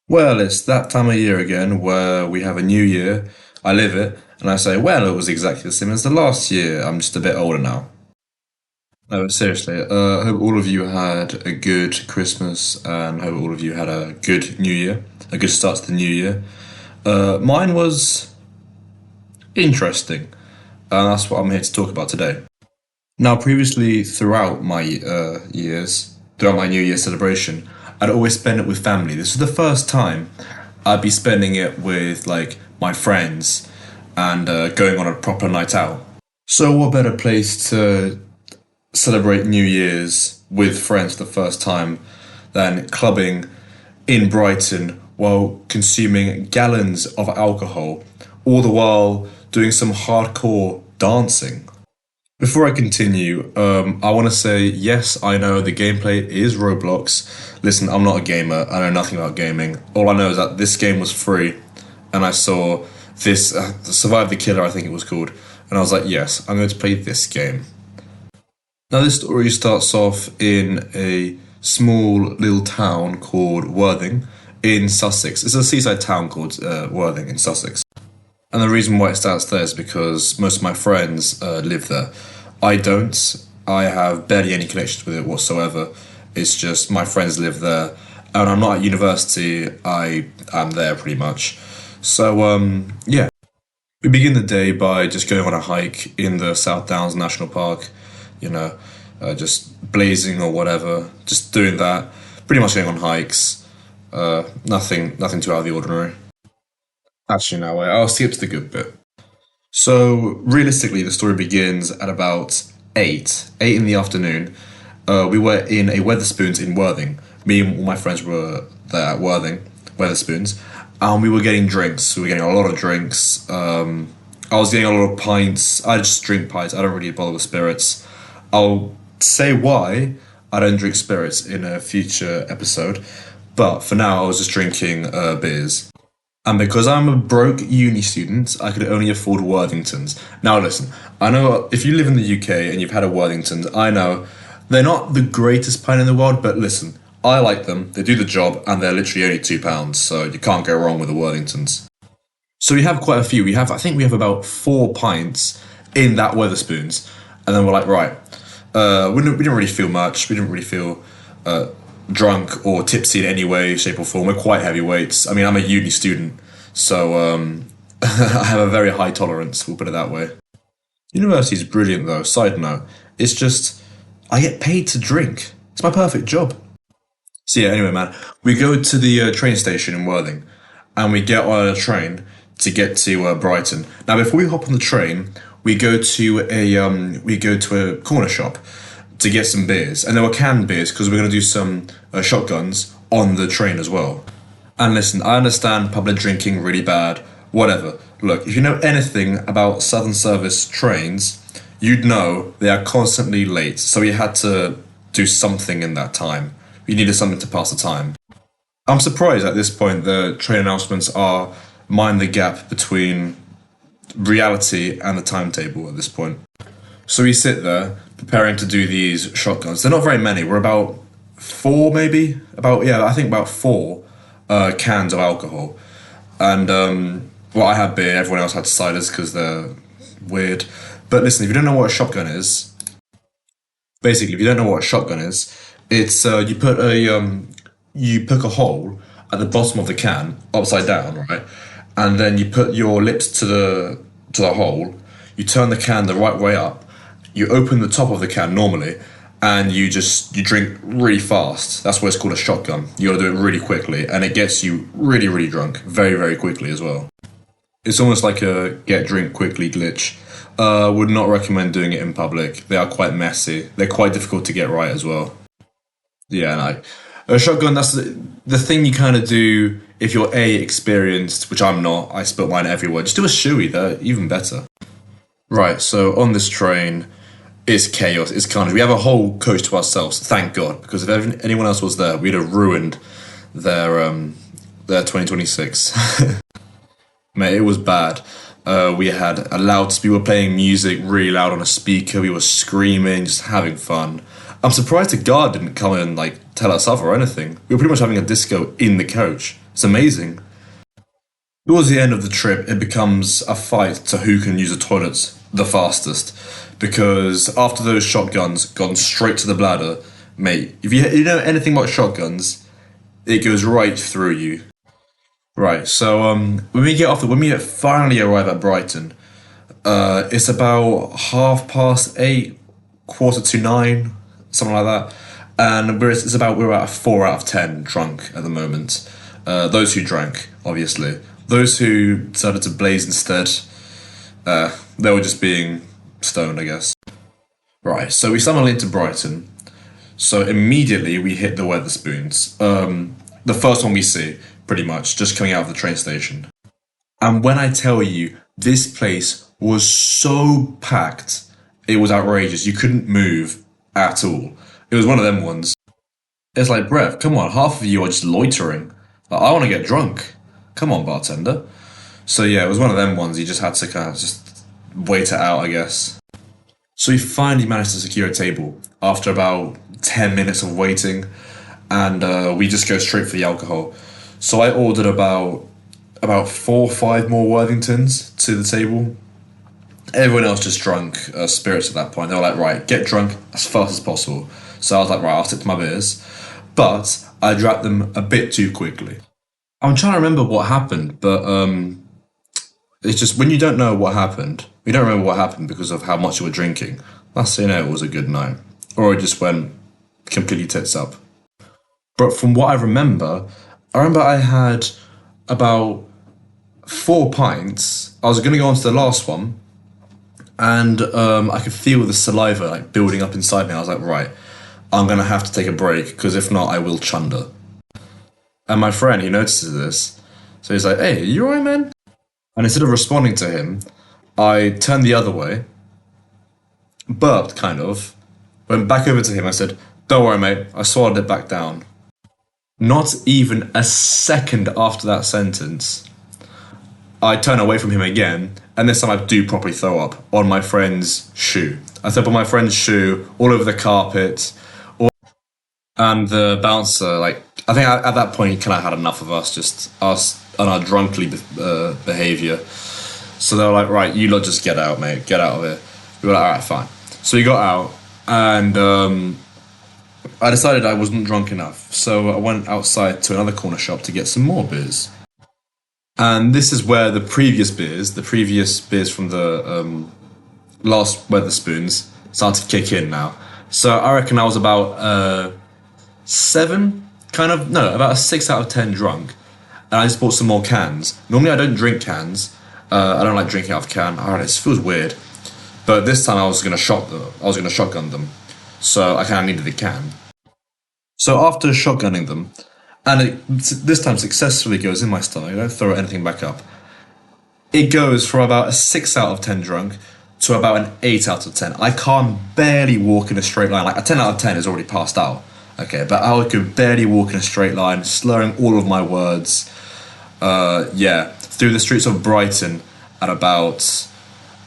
Well, it's that time of year again where we have a new year. I live it, and I say, well, it was exactly the same as the last year. I'm just a bit older now. No, but seriously, I hope all of you had a good Christmas and hope all of you had a good New Year, a good start to the new year. Mine was interesting, and that's what I'm here to talk about today. Now, previously, throughout my years, throughout my New Year celebration, I'd always spend it with family. This was the first time I'd be spending it with like my friends and going on a proper night out. So, what better place to celebrate New Year's with friends for the first time than clubbing in Brighton while consuming gallons of alcohol, all the while doing some hardcore dancing? Before I continue, I want to say yes, I know the gameplay is Roblox. Listen, I'm not a gamer. I know nothing about gaming. All I know is that this game was free, and I saw this Survive the Killer, I think it was called, and I was like, yes, I'm going to play this game. Now, this story starts off in a small little town called Worthing in Sussex. It's a seaside town called Worthing in Sussex. And the reason why it starts there is because most of my friends live there. I don't. I have barely any connections with it whatsoever. It's just my friends live there, and I'm not at university. I am there pretty much. So yeah, we begin the day by just going on a hike in the South Downs National Park. You know, just blazing or whatever. Just doing that. Pretty much going on hikes. Nothing too out of the ordinary. Actually, no, wait, I'll skip to the good bit. So, realistically, the story begins at about 8 in the afternoon. We were in a Weatherspoons in Worthing. Me and all my friends were there at Worthing, Weatherspoons, and we were getting drinks. We were getting a lot of drinks. I was getting a lot of pints. I just drink pints. I don't really bother with spirits. I'll say why I don't drink spirits in a future episode, but for now, I was just drinking beers. And because I'm a broke uni student, I could only afford Worthingtons. Now listen, I know if you live in the UK and you've had a Worthingtons, I know they're not the greatest pint in the world, but listen, I like them, they do the job, and they're literally only £2, so you can't go wrong with the Worthingtons. So we have quite a few. I think we have about 4 pints in that Weatherspoons. And then we're like, right, we didn't really feel much. We didn't really feel drunk or tipsy in any way, shape, or form. We're quite heavyweights. I mean, I'm a uni student, so I have a very high tolerance, we'll put it that way. University is brilliant, though. Side note, it's just, I get paid to drink. It's my perfect job. So yeah, anyway, man, we go to the train station in Worthing, and we get on a train to get to Brighton. Now, before we hop on the train, we go to a corner shop to get some beers, and there were canned beers because we're going to do some shotguns on the train as well. And listen, I understand public drinking really bad, whatever. Look, if you know anything about Southern Service trains, you'd know they are constantly late, so we had to do something in that time. We needed something to pass the time. I'm surprised at this point the train announcements are mind the gap between reality and the timetable at this point. So we sit there preparing to do these shotguns. They're not very many. We're about four, maybe. I think about four cans of alcohol. And well, I had beer. Everyone else had ciders because they're weird. But listen, if you don't know what a shotgun is, basically, if you don't know what a shotgun is, it's you poke a hole at the bottom of the can, upside down, right? And then you put your lips to the hole. You turn the can the right way up. You open the top of the can normally, and you drink really fast. That's why it's called a shotgun. You got to do it really quickly, and it gets you really, really drunk very, very quickly as well. It's almost like a get drink quickly glitch. Would not recommend doing it in public. They are quite messy. They're quite difficult to get right as well. Yeah, no. A shotgun, that's the thing you kind of do if you're experienced, which I'm not. I spilt mine everywhere. Just do a shoey, they're even better. Right, so on this train, it's chaos, it's carnage. We have a whole coach to ourselves, thank God, because if anyone else was there, we'd have ruined their 2026. Mate, it was bad. We had we were playing music really loud on a speaker, we were screaming, just having fun. I'm surprised the guard didn't come and like tell us off or anything. We were pretty much having a disco in the coach. It's amazing. Towards the end of the trip, it becomes a fight to who can use the toilets the fastest. Because after those shotguns gone straight to the bladder, mate, if you know anything about shotguns, it goes right through you. Right, so when we finally arrive at Brighton, it's about 8:30, 9:15, something like that, and we're at a 4 out of 10 drunk at the moment. Those who drank, obviously. Those who decided to blaze instead, they were just being stoned, I guess. Right, so we stumbled into Brighton. So immediately we hit the Weatherspoons. The first one we see, pretty much, just coming out of the train station. And when I tell you, this place was so packed, it was outrageous. You couldn't move at all. It was one of them ones. It's like, Brev, come on, half of you are just loitering. Like, I want to get drunk. Come on, bartender. So yeah, it was one of them ones. You just had to kind of just wait it out, I guess. So we finally managed to secure a table after about 10 minutes of waiting, and we just go straight for the alcohol. So I ordered about 4 or 5 more Worthingtons to the table. Everyone else just drank spirits at that point. They were like, right, get drunk as fast as possible. So I was like, right, I'll stick to my beers. But I drank them a bit too quickly. I'm trying to remember what happened, but it's just when you don't know what happened, you don't remember what happened because of how much you were drinking. That's, it was a good night. Or it just went completely tits up. But from what I remember I had about 4 pints. I was going to go on to the last one, and I could feel the saliva like building up inside me. I was like, right, I'm going to have to take a break, because if not, I will chunder. And my friend, he notices this, so he's like, hey, you alright, man? And instead of responding to him, I turned the other way, burped kind of, went back over to him. I said, don't worry, mate, I swallowed it back down. Not even a second after that sentence, I turn away from him again, and this time I do properly throw up on my friend's shoe. I threw up on my friend's shoe, all over the carpet, and the bouncer, like, I think at that point he kind of had enough of us, just us and our drunkly behaviour. So they were like, right, you lot just get out, mate, get out of here. We were like, alright, fine. So we got out, and I decided I wasn't drunk enough, so I went outside to another corner shop to get some more beers. And this is where the previous beers from the last Weatherspoons, started to kick in now. So I reckon I was about 7, about a 6 out of 10 drunk. And I just bought some more cans. Normally I don't drink cans. I don't like drinking out of can. It feels weird. But this time I was gonna shotgun them. So I kind of needed the can. So after shotgunning them, and it this time successfully goes in my stomach, I don't throw anything back up. It goes from about a 6 out of 10 drunk to about an 8 out of 10. I can't barely walk in a straight line. Like a 10 out of 10 is already passed out. Okay, but I could barely walk in a straight line, slurring all of my words. Through the streets of Brighton at about,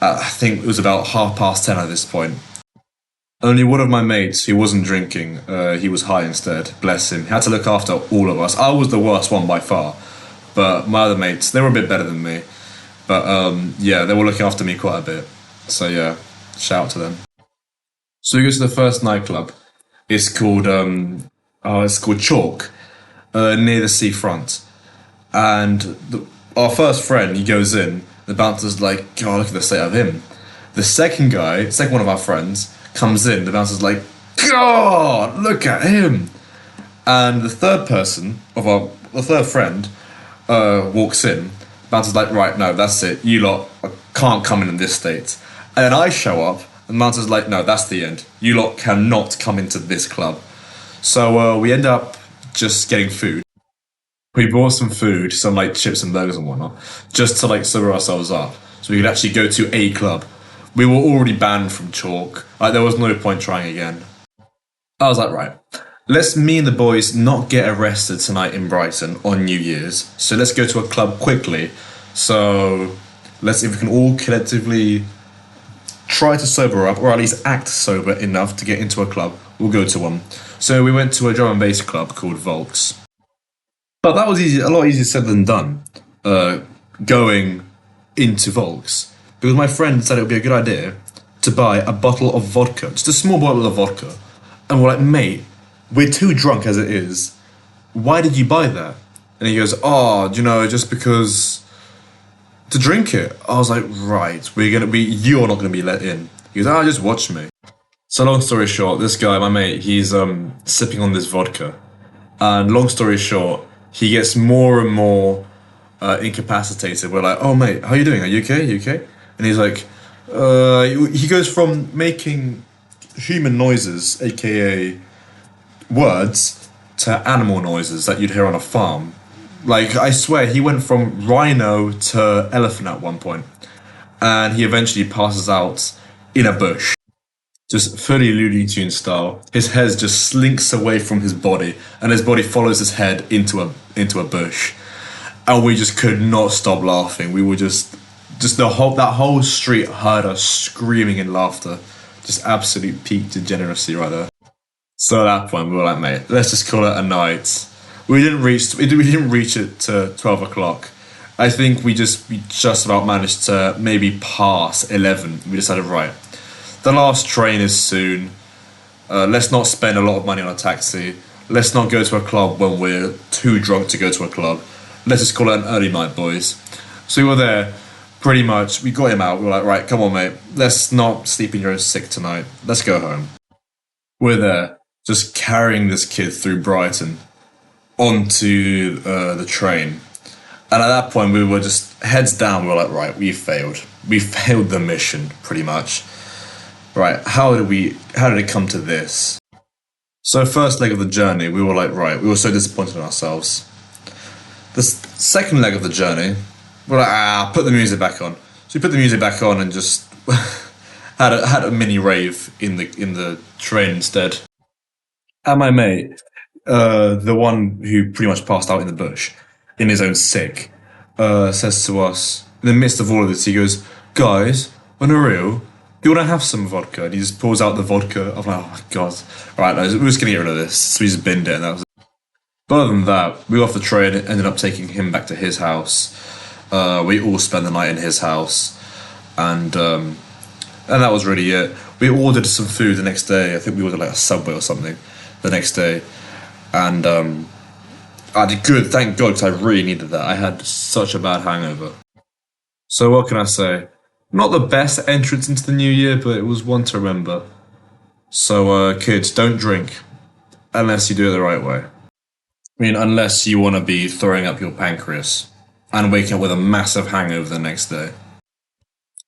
I think it was about 10:30 at this point. Only one of my mates, who wasn't drinking, he was high instead, bless him. He had to look after all of us. I was the worst one by far, but my other mates, they were a bit better than me. But they were looking after me quite a bit. So yeah, shout out to them. So we go to the first nightclub. It's called Chalk, near the seafront. And our first friend, he goes in, the bouncer's like, oh, look at the state of him. The second one of our friends, comes in, the bouncer's like, God, look at him. And the third friend, walks in. Bouncer's like, right, no, that's it. You lot can't come in this state. And then I show up, and Bouncer's like, no, that's the end. You lot cannot come into this club. So we end up just getting food. We bought some food, some like chips and burgers and whatnot, just to like sober ourselves up, so we could actually go to a club. We were already banned from Chalk. Like, there was no point trying again. I was like, right, let's me and the boys not get arrested tonight in Brighton on New Year's. So let's go to a club quickly. So if we can all collectively try to sober up, or at least act sober enough to get into a club we'll go to one. So we went to a drum and bass club called Volks. But that was easy, a lot easier said than done. Going into Volks because my friend said it would be a good idea to buy a bottle of vodka, just a small bottle of vodka, and we're like, mate, we're too drunk as it is. Why did you buy that? And he goes, oh, do you know, just because to drink it. I was like, right, you're not gonna be let in. He goes, just watch me. So long story short, this guy, my mate, he's sipping on this vodka, and long story short, he gets more and more incapacitated. We're like, oh mate, how you doing? Are you okay? You okay? And he's like, he goes from making human noises, aka words, to animal noises that you'd hear on a farm. Like, I swear, he went from rhino to elephant at one point, and he eventually passes out in a bush. Just fully Looney Tunes style. His head just slinks away from his body, and his body follows his head into a bush. And we just could not stop laughing. We were just that whole street heard us screaming in laughter. Just absolute peak degeneracy right there. So at that point we were like, mate, let's just call it a night. We didn't reach it to 12 o'clock. I think we just about managed to maybe pass 11. We decided, right, the last train is soon. Let's not spend a lot of money on a taxi. Let's not go to a club when we're too drunk to go to a club. Let's just call it an early night, boys. So we were there, pretty much. We got him out. We were like, right, come on, mate. Let's not sleep in your own sick tonight. Let's go home. We're there, just carrying this kid through Brighton onto the train. And at that point, we were just heads down. We were like, right, we failed. We failed the mission, pretty much. Right, how did it come to this? So first leg of the journey, we were like, right, we were so disappointed in ourselves. The second leg of the journey, we're like, put the music back on. So we put the music back on and just had a mini rave in the train instead. And my mate, the one who pretty much passed out in the bush, in his own sick, says to us, in the midst of all of this, he goes, guys, on a real, you want to have some vodka? And he just pours out the vodka. I'm like, oh my god. Right, no, we're just going to get rid of this. So we just binned it, and that was it. But other than that, we got off the train, ended up taking him back to his house. We all spent the night in his house. And that was really it. We ordered some food the next day. I think we ordered like a Subway or something the next day. And I did good, thank God, because I really needed that. I had such a bad hangover. So what can I say? Not the best entrance into the new year, but it was one to remember. So kids, don't drink. Unless you do it the right way. I mean, unless you want to be throwing up your pancreas and waking up with a massive hangover the next day.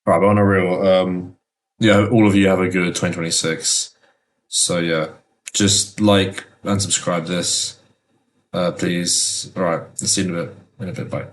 Right, but on a real, yeah, all of you have a good 2026. So yeah, just like and subscribe this, please. All right, see you in a bit. Bye.